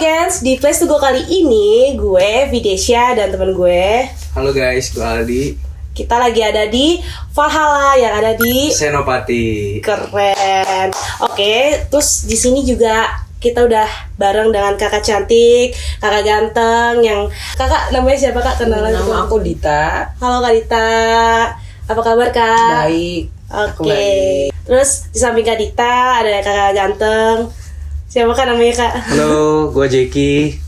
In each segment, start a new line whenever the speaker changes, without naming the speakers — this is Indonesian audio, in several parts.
Gens, di Place to Go kali ini gue, Videsya, dan temen gue.
Halo guys, gue Aldi.
Kita lagi ada di Valhalla yang ada di
Senopati.
Keren. Oke, terus di sini juga kita udah bareng dengan kakak cantik, kakak ganteng yang kakak namanya siapa kak? Kenalan.
Nama aku Dita.
Halo Kak Dita. Apa kabar Kak?
Baik.
Oke. Terus di samping Kak Dita ada kakak ganteng. Siapa Kak namanya Kak?
Halo, gue Jeki.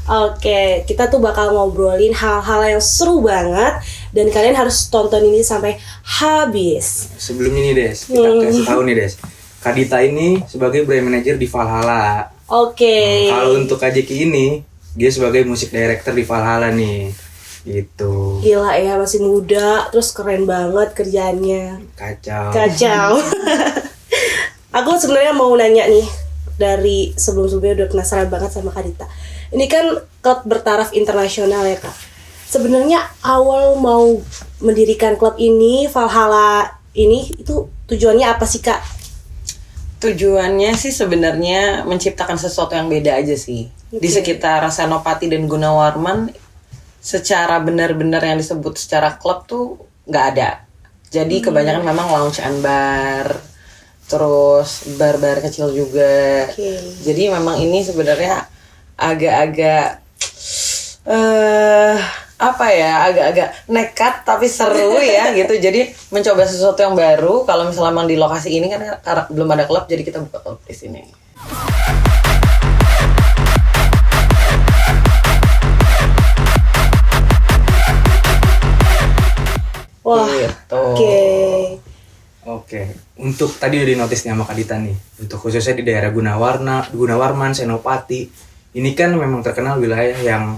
Oke, kita tuh bakal ngobrolin hal-hal yang seru banget dan kalian harus tonton ini sampai habis.
Sebelumnya nih Des, kita kasih tahu nih Des. Kak Dita ini sebagai brand manager di Valhalla.
Oke.
Kalau untuk Kak Jeki ini, dia sebagai music director di Valhalla nih. Gitu.
Gila ya, masih muda, terus keren banget kerjaannya.
Kacau.
Aku sebenarnya mau nanya nih, dari sebelum-sebelumnya udah penasaran banget sama Kak Dita. Ini kan klub bertaraf internasional ya Kak. Sebenarnya awal mau mendirikan klub ini, Valhalla ini, itu tujuannya apa sih Kak?
Tujuannya sih sebenarnya menciptakan sesuatu yang beda aja sih. Di sekitar Senopati dan Gunawarman, secara benar-benar yang disebut secara klub tuh nggak ada. Jadi kebanyakan memang lounge and bar, terus bar-bar kecil juga. Jadi memang ini sebenarnya agak-agak agak-agak nekat tapi seru ya gitu. Jadi mencoba sesuatu yang baru. Kalau misalnya memang di lokasi ini kan karena belum ada klub, jadi kita buka klub di sini.
Wah,
gitu.
Oke, untuk tadi udah di-notice nih sama Kak Dita nih. Untuk khususnya di daerah Gunawarman, Senopati. Ini kan memang terkenal wilayah yang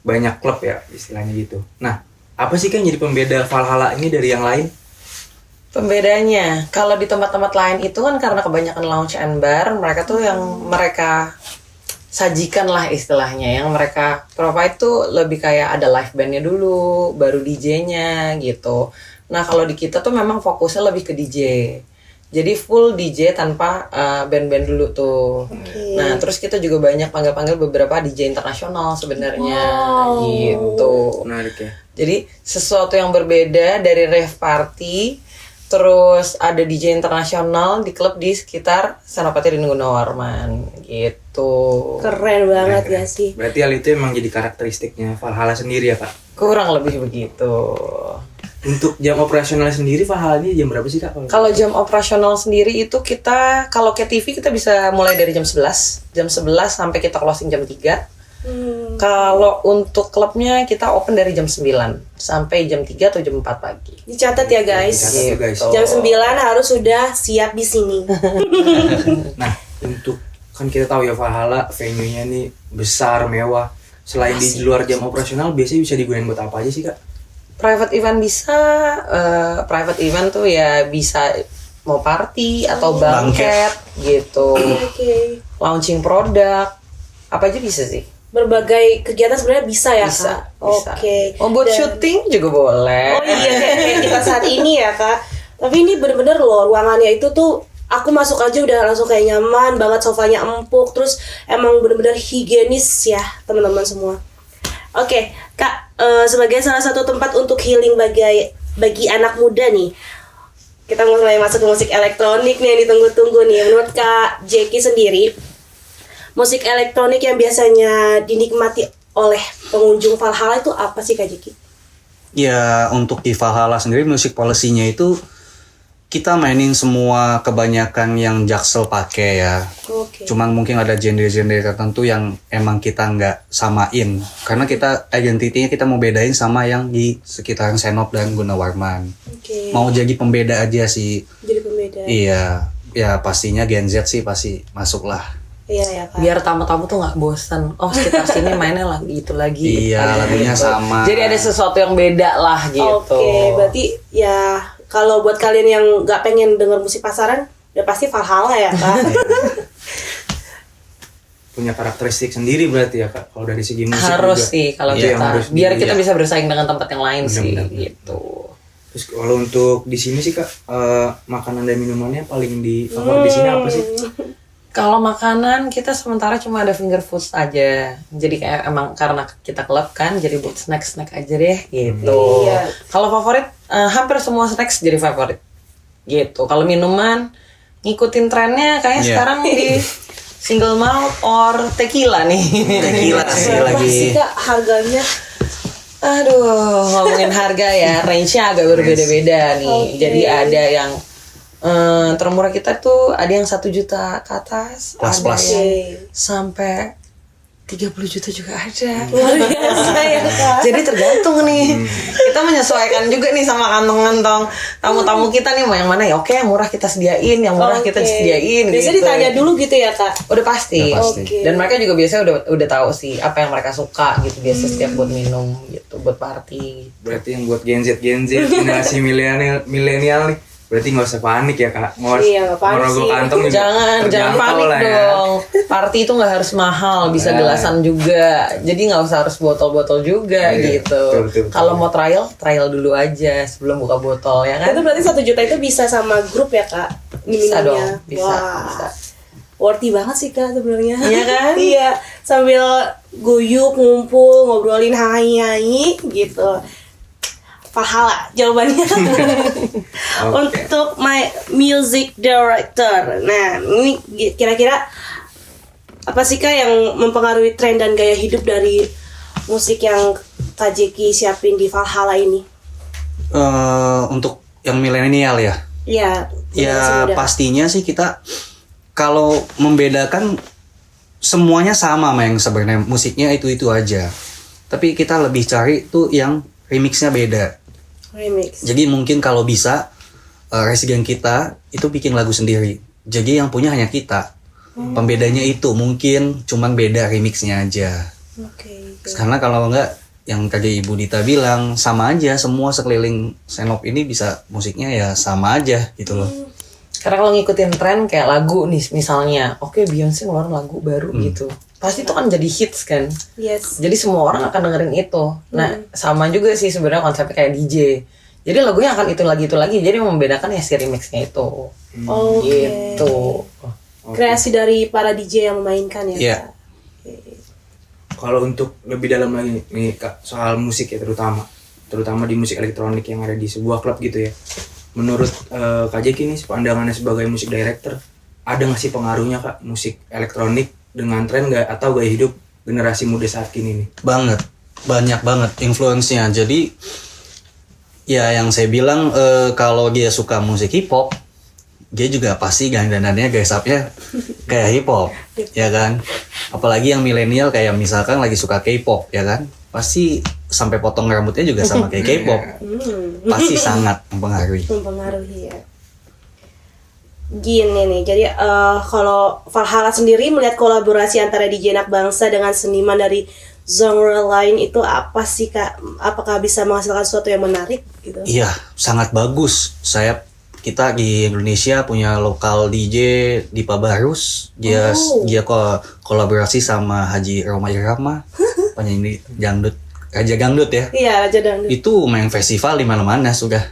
banyak klub ya, istilahnya gitu. Nah, apa sih kan jadi pembeda Valhalla ini dari yang lain?
Pembedanya, kalau di tempat-tempat lain itu kan karena kebanyakan lounge and bar, mereka tuh yang mereka sajikan lah istilahnya, yang mereka provide tuh lebih kayak ada live bandnya dulu, baru DJ-nya gitu. Nah kalau di kita tuh memang fokusnya lebih ke DJ, jadi full DJ tanpa band-band dulu tuh. Nah terus kita juga banyak panggil-panggil beberapa DJ internasional sebenarnya, gitu.
Menarik ya.
Jadi sesuatu yang berbeda dari rave party, terus ada DJ internasional di klub di sekitar Senopati dan Gunawarman gitu.
keren banget ya sih.
Berarti hal itu emang jadi karakteristiknya Valhalla sendiri ya Kak?
Kurang lebih begitu.
Untuk jam operasional sendiri Valhalla ini jam berapa sih Kak?
Kalau jam operasional sendiri itu kita, kalau ke TV kita bisa mulai dari jam 11 sampai kita closing jam 3. Kalau untuk klubnya kita open dari jam 9 sampai jam 3 atau jam 4 pagi.
Dicatat ya guys.
Dicatat ya, guys.
Jam 9 harus sudah siap di sini.
Nah, untuk kan kita tahu ya Valhalla venue-nya nih besar, mewah. Selain di luar jam operasional, biasanya bisa digunakan buat apa aja sih Kak?
Private event bisa, private event tuh ya bisa mau party atau banquet gitu. Launching produk, apa aja bisa sih.
Berbagai kegiatan sebenarnya bisa ya
Bisa,
Kak? Oke.
Oh, buat syuting juga boleh.
Oh iya, kayak kita saat ini ya Kak. Tapi ini bener-bener loh, ruangannya itu tuh aku masuk aja udah langsung kayak nyaman banget, sofanya empuk, terus emang bener-bener higienis ya teman-teman semua. Oke Kak, sebagai salah satu tempat untuk healing bagi anak muda nih, kita mulai masuk ke musik elektronik nih yang ditunggu-tunggu nih. Menurut Kak Jeki sendiri, musik elektronik yang biasanya dinikmati oleh pengunjung Valhalla itu apa sih Kak Jeki?
Ya untuk di Valhalla sendiri musik policy-nya itu kita mainin semua kebanyakan yang Jaksel pakai ya. Cuman mungkin ada genre-genre tertentu yang emang kita nggak samain. Karena kita identitinya kita mau bedain sama yang di sekitaran Senop dan Gunawarman. Mau jadi pembeda aja sih.
Jadi pembeda.
Iya, ya pastinya Gen Z sih pasti masuk lah.
Iya ya Kak.
Biar tamu-tamu tuh nggak bosan. Oh sekitar sini mainnya lagi itu lagi.
Iya, lagunya
gitu.
sama.
Jadi ada sesuatu yang beda lah gitu.
Oke, berarti ya kalau buat kalian yang nggak pengen denger musik pasaran, udah pasti Valhalla ya Kak.
Punya karakteristik sendiri berarti ya Kak, kalau dari segi musik
Harus
juga.
sih kalau
Iya,
kita, biar kita bisa bersaing dengan tempat yang lain sih
Benar-benar.
gitu.
Terus kalau untuk di sini sih Kak, makanan dan minumannya paling di favorit di sini apa sih?
Kalau makanan kita sementara cuma ada finger foods aja. Jadi kayak emang karena kita klub kan, jadi buat snack aja deh gitu.
Iya.
Kalau favorit hampir semua snacks jadi favorit. Gitu. Kalau minuman ngikutin trennya kayak
Iya.
sekarang di single malt or tequila nih.
Tequila sih
Berapa
lagi.
sih Kak harganya?
Aduh, ngomongin harga ya, range-nya agak berbeda-beda nih.
Oke.
Jadi ada yang termurah kita tuh ada yang 1 juta ke atas,
Plus,
ada
plus.
yang
Oke.
sampai 30 juta juga ada.
Luar biasa ya Kak.
Jadi tergantung nih. Kita menyesuaikan juga nih sama kantong-kantong tamu-tamu kita nih mau yang mana ya. Oke, yang murah kita sediain, yang murah kita
Oke.
sediain
Biasanya
gitu.
ditanya dulu gitu ya Kak.
Udah pasti.
Udah pasti.
Oke.
Dan mereka juga biasanya udah tahu sih apa yang mereka suka gitu biasa setiap buat minum gitu, buat party.
Berarti yang buat Gen Z generasi milenial nih, berarti nggak usah panik ya kak.
Iya, nggak panik
Merogoh
sih.
kantong juga
Jangan
terjangkau
panik
lah ya.
dong. Party itu nggak harus mahal, bisa
Nah.
gelasan juga. Jadi nggak usah harus botol-botol juga
Iya,
gitu.
betul.
Kalau mau trial dulu aja sebelum buka botol ya kan.
Itu berarti 1 juta itu bisa sama grup ya Kak?
Bisa dong,
Minumnya.
bisa,
Wah.
bisa.
Worthy banget sih Kak sebenarnya.
Iya kan?
Iya, sambil guyup, ngumpul, ngobrolin hai gitu. Pahala jawabannya. Untuk my music director. Nah, ini kira-kira apa sih Kak yang mempengaruhi tren dan gaya hidup dari musik yang Kak Jeki siapin di Valhalla ini?
Untuk yang milenial ya.
Iya.
Ya
generasi muda.
pastinya sih kita kalau membedakan semuanya sama yang sebenarnya musiknya itu aja. Tapi kita lebih cari tuh yang remixnya beda.
Remix.
Jadi mungkin kalau bisa resident kita itu bikin lagu sendiri. Jadi yang punya hanya kita. Pembedanya itu mungkin cuman beda remixnya aja.
Oke.
Karena kalau enggak yang tadi Ibu Dita bilang sama aja semua sekeliling Senop ini bisa musiknya ya sama aja gitu loh.
Karena kalau ngikutin tren kayak lagu nih misalnya, oke Beyonce ngeluarin lagu baru gitu. Pasti itu kan jadi hits kan.
Yes.
Jadi semua orang akan dengerin itu. Nah, sama juga sih sebenarnya konsepnya kayak DJ. Jadi lagunya akan itu lagi. Jadi yang membedakan ya si remixnya itu.
Oke.
Gitu.
Kreasi dari para DJ yang memainkan ya.
Iya.
Kak?
Kalau untuk lebih dalam lagi nih kak soal musik ya terutama di musik elektronik yang ada di sebuah klub gitu ya. Menurut Kak Jeki nih pandangannya sebagai musik director, ada nggak sih pengaruhnya kak musik elektronik dengan tren nggak atau gaya hidup generasi muda saat kini nih?
Banget, banyak banget influence-nya. Jadi ya yang saya bilang kalau dia suka musik hip hop, dia juga pasti dandanannya gaya sapnya kayak hip hop, ya kan? Apalagi yang milenial kayak misalkan lagi suka K-pop, ya kan? Pasti sampai potong rambutnya juga sama kayak K-pop. Pasti sangat mempengaruhi.
Mempengaruhi ya. Gini nih, jadi kalau Valhalla sendiri melihat kolaborasi antara DJ anak bangsa dengan seniman dari genre lain itu apa sih Kak? Apakah bisa menghasilkan sesuatu yang menarik gitu?
Iya, sangat bagus. Kita di Indonesia punya lokal DJ Dipa Barus. Dia kolaborasi sama Haji Roma Irama, penyanyi dangdut, Raja Dangdut ya.
Iya, Raja Dangdut.
Itu main festival di mana-mana sudah.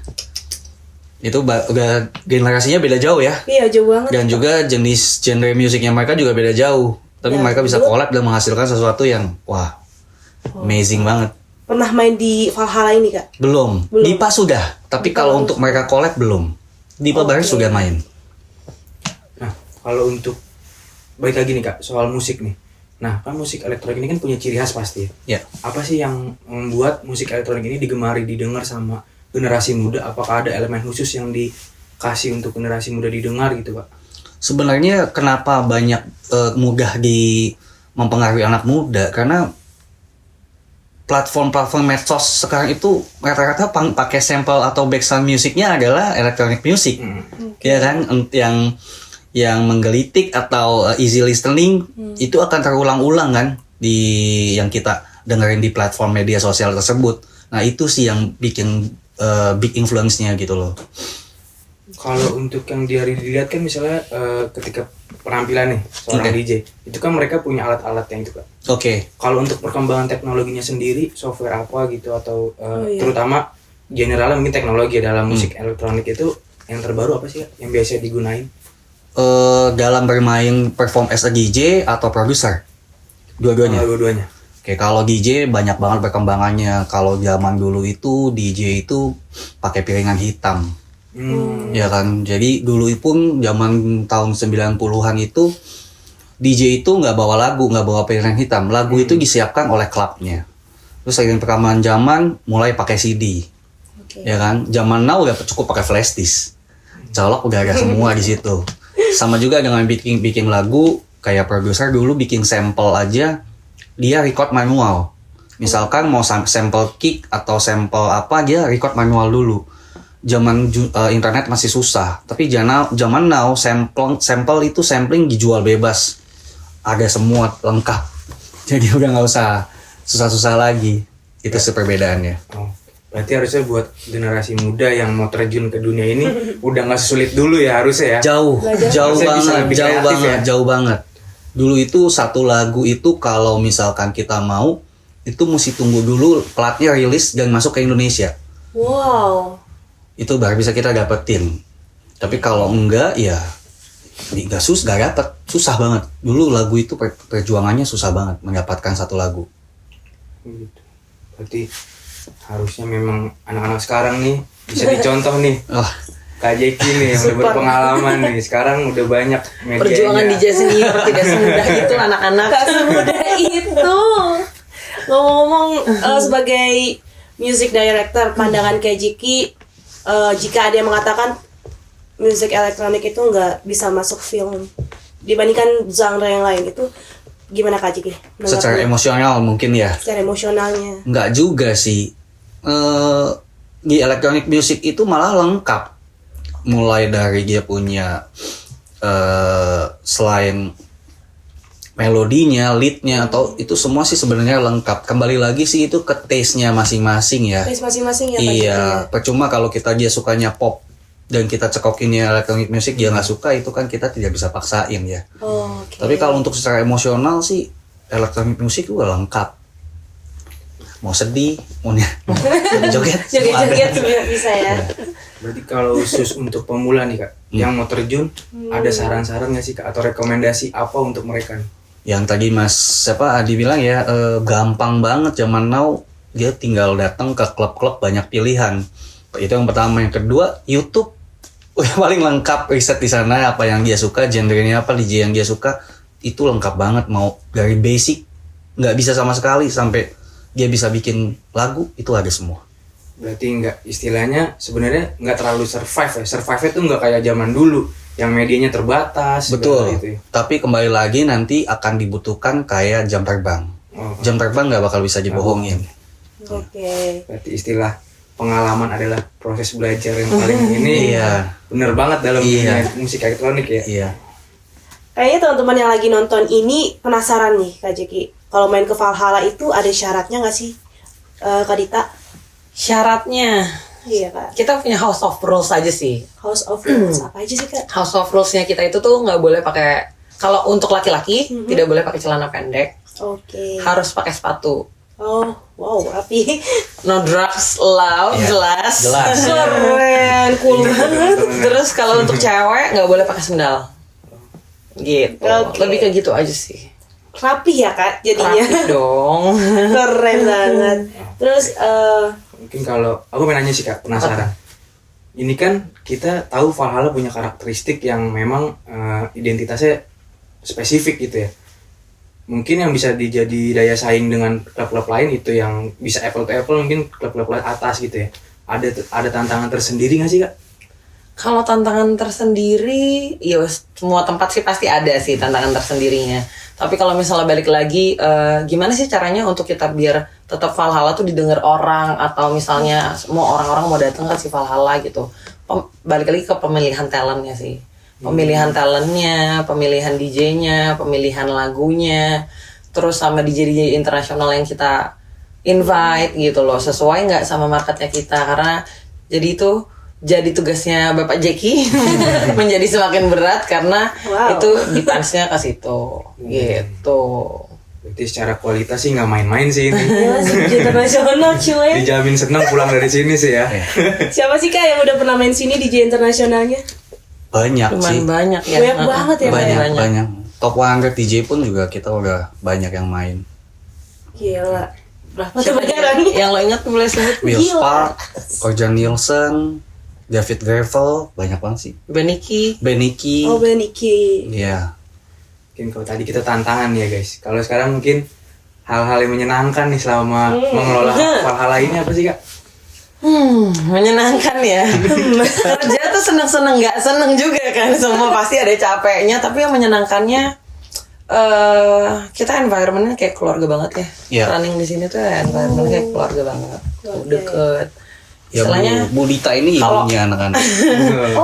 Itu udah generasinya beda jauh ya.
Iya, jauh banget.
Dan juga jenis genre musiknya mereka juga beda jauh. Tapi
Ya,
mereka bisa
dulu-
collab dan menghasilkan sesuatu yang wah, amazing banget.
Pernah main di Valhalla ini Kak?
Belum.
Belum.
Dipa sudah, tapi kalau untuk mereka collab belum. Dipa Barus sudah main.
Nah, kalau untuk balik lagi nih kak soal musik nih. Nah, kan musik elektronik ini kan punya ciri khas pasti.
Ya.
Apa sih yang membuat musik elektronik ini digemari, didengar sama generasi muda? Apakah ada elemen khusus yang dikasih untuk generasi muda didengar gitu pak?
Sebenarnya kenapa banyak mudah mempengaruhi anak muda? Karena platform-platform medsos sekarang itu rata-rata pakai sampel atau background musiknya adalah electronic music, ya kan? Yang menggelitik atau easy listening itu akan terulang-ulang kan di yang kita dengerin di platform media sosial tersebut. Nah itu sih yang bikin big influence-nya gitu loh.
Kalau untuk yang dilihat kan misalnya ketika penampilan nih seorang
Oke.
DJ, itu kan mereka punya alat-alat yang itu kak.
Oke.
Kalau untuk perkembangan teknologinya sendiri, software apa gitu atau
iya.
terutama generalnya mungkin teknologi dalam musik elektronik itu yang terbaru apa sih kak? Yang biasa digunain?
dalam bermain perform as a DJ atau producer? Dua-duanya.
Dua-duanya.
Oke, kalau DJ banyak banget perkembangannya. Kalau zaman dulu itu DJ itu pakai piringan hitam. Ya kan. Jadi dulu pun zaman tahun 90-an itu DJ itu nggak bawa lagu, nggak bawa piringan hitam. Lagu itu disiapkan oleh klubnya. Terus seiring perkembangan zaman mulai pakai CD. Ya kan. Zaman now udah cukup pakai flash disk. Colok udah ada semua di situ. Sama juga dengan bikin lagu, kayak produser dulu bikin sampel aja dia record manual. Misalkan mau sampel kick atau sampel apa, dia record manual dulu. Zaman internet masih susah, tapi zaman now sampel itu sampling dijual bebas. Ada semua lengkap. Jadi udah nggak usah susah-susah lagi. Itu sih perbedaannya.
Oh, berarti harusnya buat generasi muda yang mau terjun ke dunia ini udah nggak sulit dulu ya harusnya ya.
Jauh
Harusnya bisa lebih kreatif ya.
jauh banget. Dulu itu satu lagu itu kalau misalkan kita mau itu mesti tunggu dulu platnya rilis dan masuk ke Indonesia.
Wow.
Itu baru bisa kita dapetin. Tapi kalau enggak ya nggak dapet, susah banget. Dulu lagu itu perjuangannya susah banget mendapatkan satu lagu.
Gitu. Berarti harusnya memang anak-anak sekarang nih bisa dicontoh nih. Kak Jeki nih yang udah berpengalaman nih, sekarang udah banyak medianya.
Perjuangan DJ senior tidak semudah itu anak-anak.
Gak semudah itu. Ngomong-ngomong sebagai music director, pandangan Kak Jeki, jika ada yang mengatakan musik elektronik itu nggak bisa masuk film dibandingkan genre yang lain, itu gimana Kak Jeki?
Secara emosional mungkin ya.
Secara emosionalnya.
Nggak juga sih. Di electronic music itu malah lengkap. Mulai dari dia punya selain melodinya, leadnya atau itu semua sih sebenarnya lengkap. Kembali lagi sih itu ke taste-nya masing-masing ya.
Taste masing-masing ya.
Iya, percuma kalau kita dia sukanya pop dan kita cekokinnya electronic music dia nggak suka, itu kan kita tidak bisa paksain ya.
Okay.
Tapi kalau untuk secara emosional sih electronic music udah lengkap. Mau sedih, mau joget,
joget bisa ya.
Berarti kalau khusus untuk pemula nih Kak, yang mau terjun, ada saran-saran nggak sih Kak atau rekomendasi apa untuk mereka nih?
Yang tadi Mas Adi bilang ya, gampang banget zaman now, dia tinggal datang ke klub-klub banyak pilihan. Itu yang pertama. Yang kedua, YouTube paling lengkap, riset di sana apa yang dia suka, genrenya apa, DJ yang dia suka, itu lengkap banget. Mau dari basic nggak bisa sama sekali sampai dia bisa bikin lagu, itu ada semua.
Berarti istilahnya sebenarnya nggak terlalu survive ya. Survive itu nggak kayak zaman dulu yang medianya terbatas.
Betul.
Gitu ya.
Tapi kembali lagi nanti akan dibutuhkan kayak jam terbang. Jam terbang nggak bakal bisa dibohongin.
Oke.
Berarti istilah pengalaman adalah proses belajar yang paling ini.
Iya.
Bener banget dalam dunia musik elektronik ya.
Iya.
Kayaknya teman-teman yang lagi nonton ini penasaran nih Kak Jeki. Kalau main ke Valhalla itu ada syaratnya nggak sih, Kak Dita?
Syaratnya,
Iya Kak.
kita punya house of rules aja sih.
House of Rules apa aja sih Kak?
House of rules-nya kita itu tuh nggak boleh pakai, kalau untuk laki-laki tidak boleh pakai celana pendek,
Oke.
harus pakai sepatu.
Oh, wow, rapi.
No drugs allowed, jelas.
Keren, cool banget.
Terus kalau untuk cewek nggak boleh pakai sendal. Gitu.
Oke.
Lebih ke gitu aja sih.
Rapi ya Kak jadinya.
Rapi dong.
Keren banget. Terus
Mungkin kalau aku mau nanya sih Kak, penasaran. Ini kan kita tahu Valhalla punya karakteristik yang memang identitasnya spesifik gitu ya. Mungkin yang bisa dijadi daya saing dengan klub-klub lain itu yang bisa apple to apple, mungkin klub-klub atas gitu ya. Ada tantangan tersendiri nggak sih Kak?
Kalau tantangan tersendiri, ya semua tempat sih pasti ada sih tantangan tersendirinya. Tapi kalau misalnya balik lagi, gimana sih caranya untuk kita biar tetap Valhalla tuh didengar orang, atau misalnya semua orang-orang mau datang ke si Valhalla gitu. Balik lagi ke pemilihan talentnya sih. Pemilihan talentnya, pemilihan DJ-nya, pemilihan lagunya, terus sama DJ-DJ internasional yang kita invite gitu loh, sesuai nggak sama marketnya kita. Karena jadi tugasnya Bapak Jeki menjadi semakin berat karena itu dipansnya ke situ gitu.
Berarti secara kualitas sih nggak main-main sih ini.
internasional cuy.
Dijamin senang pulang dari sini sih ya.
Siapa sih Kak yang udah pernah main sini DJ internasionalnya?
Banyak sih.
Lumayan banyak ya.
Banyak banget ya,
Banyak. Top 100 DJ pun juga kita udah banyak yang main.
Gila. Berapa tuh bayarannya?
Yang lo ingat boleh sebut?
Will
Gila.
Spark, Orjan Nielsen, David Gravel, banyak banget sih.
Beniki.
Beniki.
Oh, Beniki.
Iya.
Mungkin kalau tadi kita tantangan ya guys. Kalau sekarang mungkin hal-hal yang menyenangkan nih selama mengelola Valhalla ini apa sih kak?
Menyenangkan ya. Kerja tuh seneng-seneng nggak seneng juga kan. Semua pasti ada capeknya. Tapi yang menyenangkannya kita environmentnya kayak keluarga banget ya.
Iya.
Running di sini tuh environment kayak keluarga banget. Deket.
Ya
Istilahnya
Bu Dita ini ibunya anak-anak.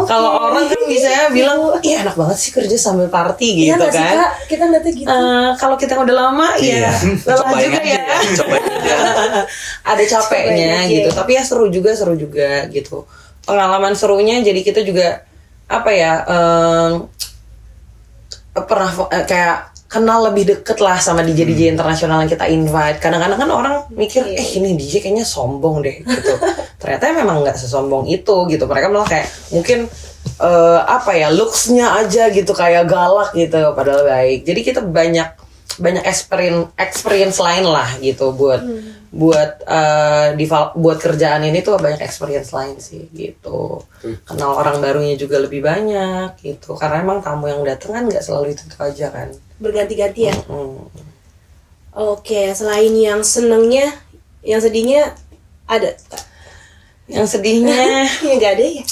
kalau orang kan bisa bilang, iya enak banget sih kerja sambil party
Iya
gitu
nggak sih,
kan.
Kak? Kita ngeliatnya gitu.
Kalau kita udah lama ya lelah
Cobain
juga
aja
ya.
Cobain aja.
Ada capeknya
Cobain aja.
gitu, tapi ya seru juga gitu. Pengalaman serunya jadi kita juga apa ya pernah kayak kenal lebih deket lah sama DJ internasional yang kita invite. Kadang-kadang kan orang mikir, ini DJ kayaknya sombong deh gitu. Ternyata memang nggak sesombong itu gitu. Mereka malah kayak mungkin apa ya looks-nya aja gitu kayak galak gitu, padahal baik. Jadi kita banyak experience lain lah gitu buat kerjaan ini tuh banyak experience lain sih gitu. Kenal orang barunya juga lebih banyak gitu. Karena emang tamu yang datang kan nggak selalu itu aja kan.
Berganti-ganti ya. Oke, selain yang senengnya, yang sedihnya ada.
Yang sedihnya
Ya nggak ada ya.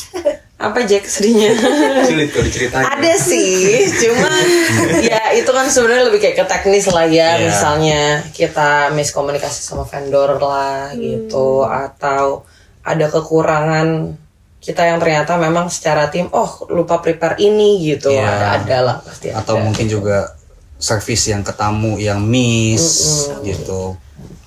apa Jack sedihnya?
Sulit kalau diceritain.
Ada sih, cuman ya itu kan sebenarnya lebih kayak ke teknis lah ya.
Iya.
Misalnya kita miskomunikasi sama vendor lah gitu, atau ada kekurangan kita yang ternyata memang secara tim lupa prepare ini gitu.
Iya.
Ada lah pasti.
Atau
ada.
mungkin juga service yang ke tamu yang miss gitu.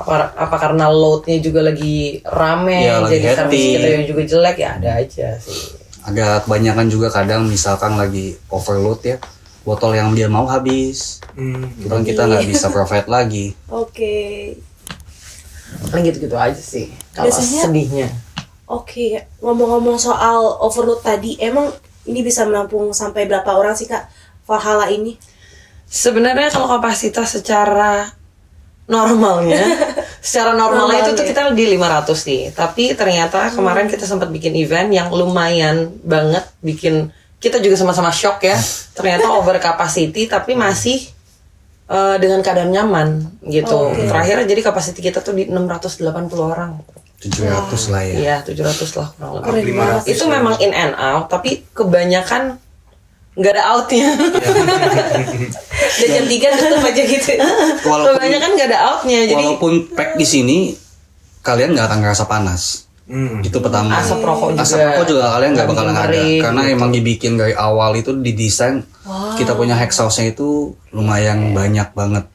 apa karena loadnya juga lagi rame,
Iya, lagi
jadi service
hectic.
kita yang juga jelek ya ada aja sih.
Agak kebanyakan juga kadang misalkan lagi overload ya, botol yang dia mau habis, dan kita nggak bisa provide lagi.
Oke.
Kan gitu-gitu aja sih kalau
Biasanya-
sedihnya.
Oke, ngomong-ngomong soal overload tadi, emang ini bisa menampung sampai berapa orang sih Kak Valhalla ini?
Sebenarnya kalau kapasitas secara normalnya
Normalnya.
itu tuh kita di 500 nih. Tapi ternyata kemarin kita sempat bikin event yang lumayan banget bikin kita juga sama-sama shock ya. Ternyata over capacity tapi masih dengan keadaan nyaman gitu.
Oke.
Terakhir jadi kapasiti kita tuh di 680 orang.
700 lah ya.
Iya, 700 lah kurang lebih.
Keren banget.
Itu memang in and out, tapi kebanyakan nggak ada outnya.
Dan jam 3 tutup aja gitu.
Walaupun
Kebanyakan nggak ada outnya, jadi
walaupun pack di sini kalian nggak akan ngerasa panas. Itu pertama.
asap rokok juga.
Asap rokok juga kalian nggak bakalan ada
ngeri,
karena
gitu.
emang dibikin dari awal itu didesain kita punya exhaustnya itu lumayan banyak banget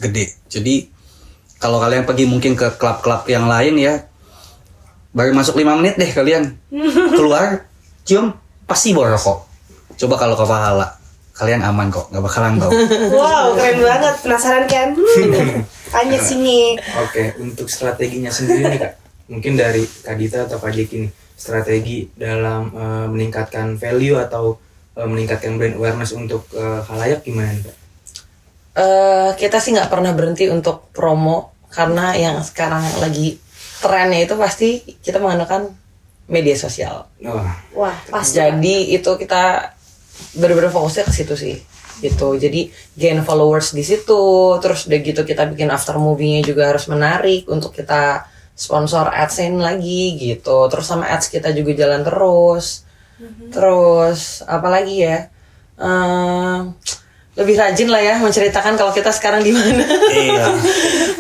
gede. Jadi kalau kalian pergi mungkin ke klub-klub yang lain ya, baru masuk 5 menit deh kalian keluar cium pasti bawa rokok. Coba kalau ke Valhalla kalian aman kok, nggak bakalan bau.
Wow, keren banget. Penasaran kan? Tanya sini.
Oke, untuk strateginya sendiri nih kak, mungkin dari Kak Dita atau Kak Jack ini, strategi dalam meningkatkan value atau meningkatkan brand awareness untuk khalayak gimana nih kak?
Kita sih nggak pernah berhenti untuk promo karena yang sekarang lagi trennya itu pasti kita menggunakan media sosial.
Wah,
Wah, pas.
Jadi itu kita bener-bener fokusnya ke situ sih gitu. Jadi gain followers di situ, terus udah gitu kita bikin after movie-nya juga harus menarik untuk kita sponsor adsense lagi gitu. Terus sama ads kita juga jalan terus. Terus apalagi ya? Lebih rajin lah ya menceritakan kalau kita sekarang di mana.
Iya.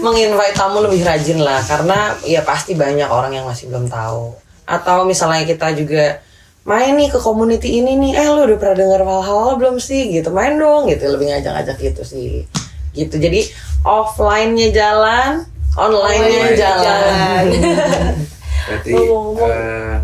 Menginvite tamu lebih rajin lah karena ya pasti banyak orang yang masih belum tahu. Atau misalnya kita juga main nih ke community ini nih, lu udah pernah denger Valhalla belum sih gitu, main dong gitu, lebih ngajak-ngajak gitu sih gitu. Jadi offline-nya jalan, online-nya jalan.
berarti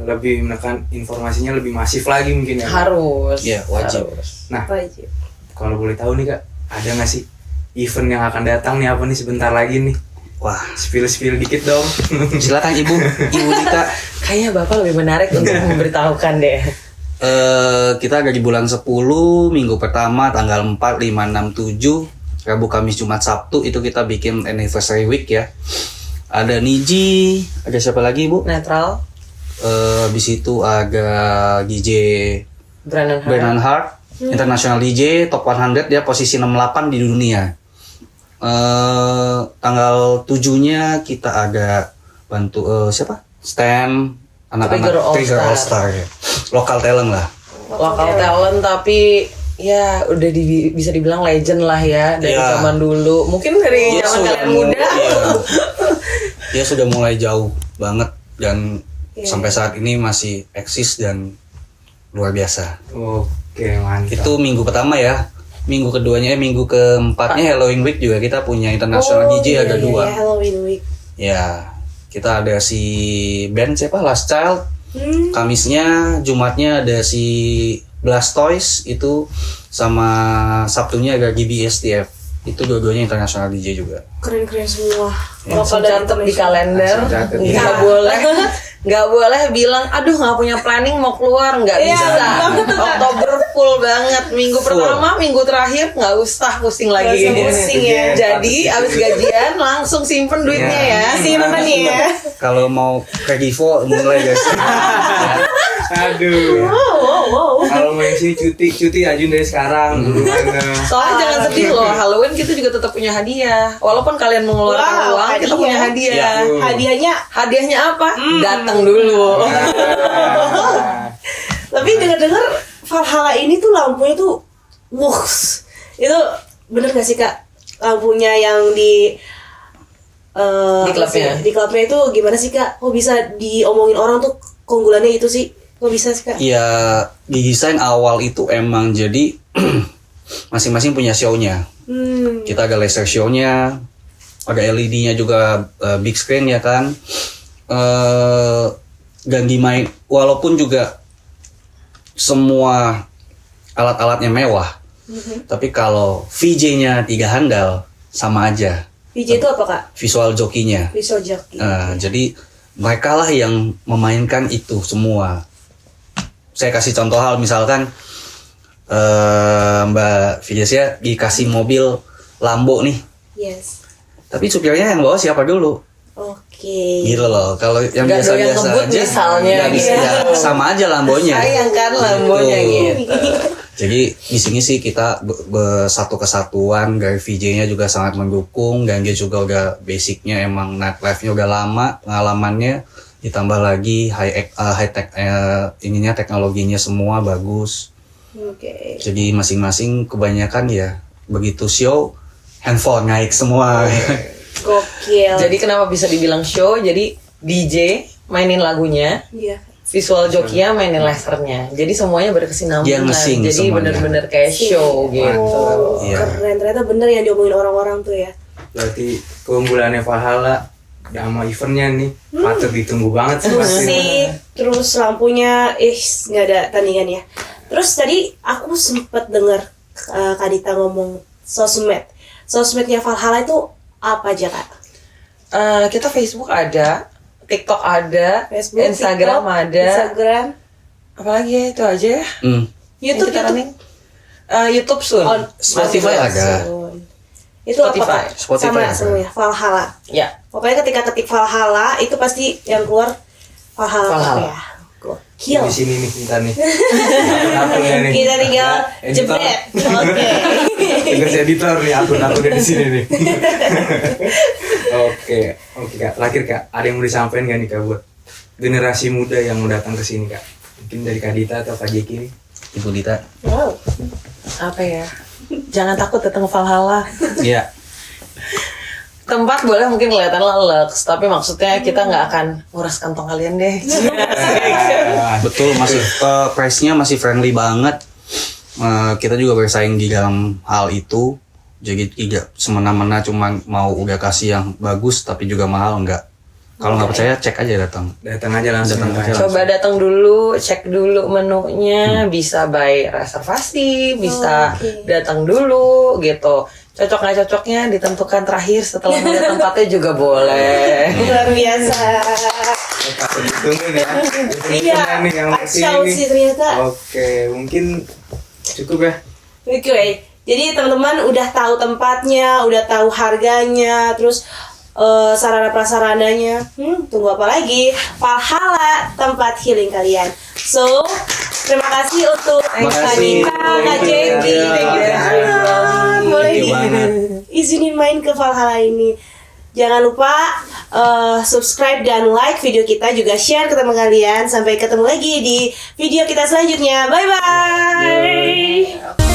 lebih menekan informasinya lebih masif lagi mungkin ya.
Harus.
Iya, wajib.
Harus.
Nah,
Wajib.
kalau boleh tahu nih kak, ada nggak sih event yang akan datang nih apa nih sebentar lagi nih?
Wah,
Spill dikit dong.
silakan Ibu Dita.
Kayaknya Bapak lebih menarik untuk memberitahukan deh.
Kita ada di bulan 10, minggu pertama tanggal 4, 5, 6, 7, Rabu, Kamis, Jumat, Sabtu itu kita bikin anniversary week ya. Ada Niji, ada siapa lagi Bu?
Netral,
Habis itu ada DJ
Brandon
Hart, international DJ, top 100, dia posisi 68 di dunia. Tanggal 7-nya kita ada bantu siapa? Stan, anak-anak Trigger All Star ya. Lokal talent lah.
lokal talent tapi ya udah bisa dibilang legend lah ya dari zaman dulu. Mungkin dari zaman kalian muda.
Dia sudah mulai jauh banget dan sampai saat ini masih eksis dan luar biasa.
Oke, mantap.
Itu minggu pertama ya. Minggu keduanya, minggu keempatnya Halloween Week juga kita punya international DJ ada 2.
Halloween Week.
Ya, kita ada si band siapa? Last Child. Kamisnya, Jumatnya ada si Blastoise itu, sama Sabtunya ada GBSTF. Itu dua-duanya international DJ juga.
Keren-keren semua.
Langsung catat di kalender. Nggak boleh bilang aduh nggak punya planning mau keluar, nggak bisa. Oktober full banget, minggu pertama, minggu terakhir nggak usah pusing lagi.
Pusing ya.
Jadi abis gajian langsung simpen duitnya ya.
Simpen ya.
Kalau mau ke Givo mulai guys.
Aduh.
Wow.
Kalau mau isi cuti ajuin dari sekarang.
Soalnya jangan sedih loh, Halloween kita juga tetap punya hadiah. Walaupun kalian mengeluarkan uang, kita punya hadiah. Hadiahnya apa? Datang dulu.
Tapi dengar-dengar Valhalla ini tuh lampunya tuh wuks. Itu bener gak sih Kak? Lampunya yang di
klubnya.
Di klubnya itu gimana sih Kak? Kok bisa diomongin orang tuh keunggulannya itu sih? Kok bisa sih Kak?
Ya, di desain awal itu emang jadi masing-masing punya show-nya. Kita ada laser show-nya, ada LED-nya juga, big screen ya kan. Ganti main, walaupun juga semua alat-alatnya mewah, tapi kalau VJ-nya 3 handal sama aja.
VJ itu apa Kak?
Visual jokinya.
Visual joki.
Jadi mereka lah yang memainkan itu semua. Saya kasih contoh hal, misalkan Mbak Vidyasia dikasih mobil Lambo nih,
Yes.
tapi supirnya yang bawa siapa dulu?
Oke.
Gitu loh. Kalau yang
Nggak
biasa-biasa
ngebut
aja,
misalnya,
nggak bisa,
gitu.
ya, sama aja Lambonya.
Sayang kan Lambonya gitu.
Jadi di sini sih kita bersatu kesatuan, dari VJ-nya juga sangat mendukung, dan dia juga udah basicnya emang nightlife-nya udah lama pengalamannya, ditambah lagi high tech ininya, teknologinya semua bagus.
Oke.
Jadi masing-masing kebanyakan ya begitu show handphone naik semua.
Gokil.
Jadi kenapa bisa dibilang show? Jadi DJ mainin lagunya,
Iya.
visual jokinya mainin lasernya. Jadi semuanya berkesinambungan.
Dia nge-sync
Jadi
semuanya.
bener-bener kayak show gitu.
Oh,
Iya.
keren. Ternyata bener yang diomongin orang-orang tuh ya.
Berarti keunggulannya Valhalla sama eventnya nih patut ditunggu banget sih pasti.
Musik, terus lampunya, nggak ada tandingan ya. Terus tadi aku sempat dengar Kak Dita ngomong sosmed. Sosmednya Valhalla itu apa aja Kak?
Kita Facebook ada, TikTok ada,
Facebook,
Instagram
TikTok,
ada.
Instagram,
Apalagi ya itu aja ya.
YouTube,
Yang kita running. YouTube soon.
On-
Spotify ada.
Itu apa
Spotify.
Kak?
Spotify
Sama
ada.
semuanya Valhalla.
Ya.
Pokoknya ketika ketik Valhalla itu pasti yang keluar Valhalla. Ya. Gokil.
Di sini nih kita nih. Akunnya nih.
Kita tinggal
Editor.
jebret. Oke.
Tugas editor nih, akun-akunnya di sini nih. Oke Kak. Terakhir Kak, ada yang mau disampaikan gak nih Kak buat generasi muda yang mau datang ke sini Kak? Mungkin dari Kak Dita atau Kak Jeki nih.
Ibu Dita.
Wow.
Apa ya? Jangan takut datang ke Valhalla.
Iya.
Tempat boleh mungkin kelihatan lux, tapi maksudnya kita nggak akan nguras kantong kalian deh.
Betul, masih price-nya masih friendly banget. Kita juga bersaing di dalam hal itu. Jadi tidak semena-mena cuman mau udah kasih yang bagus tapi juga mahal, enggak. Kalau nggak percaya cek aja datang.
Datang aja langsung.
Datang aja.
Coba datang dulu, cek dulu menunya, bisa by reservasi, bisa datang dulu gitu. Cocok nggak cocoknya ditentukan terakhir setelah melihat tempatnya juga boleh.
Luar biasa.
Patut ditungguin ya.
Iya,
Nih yang
kacau
sini
sih
nih.
ternyata.
Oke, mungkin cukup ya.
Oke, jadi teman-teman udah tahu tempatnya, udah tahu harganya, terus sarana prasarananya. Tunggu apa lagi? Valhalla, tempat healing kalian. So, terima kasih untuk Kak Dita, Kak Jeki, boleh
Thank you banget.
izinin main ke Valhalla ini. Jangan lupa subscribe dan like video kita, juga share ke teman kalian. Sampai ketemu lagi di video kita selanjutnya. Bye bye.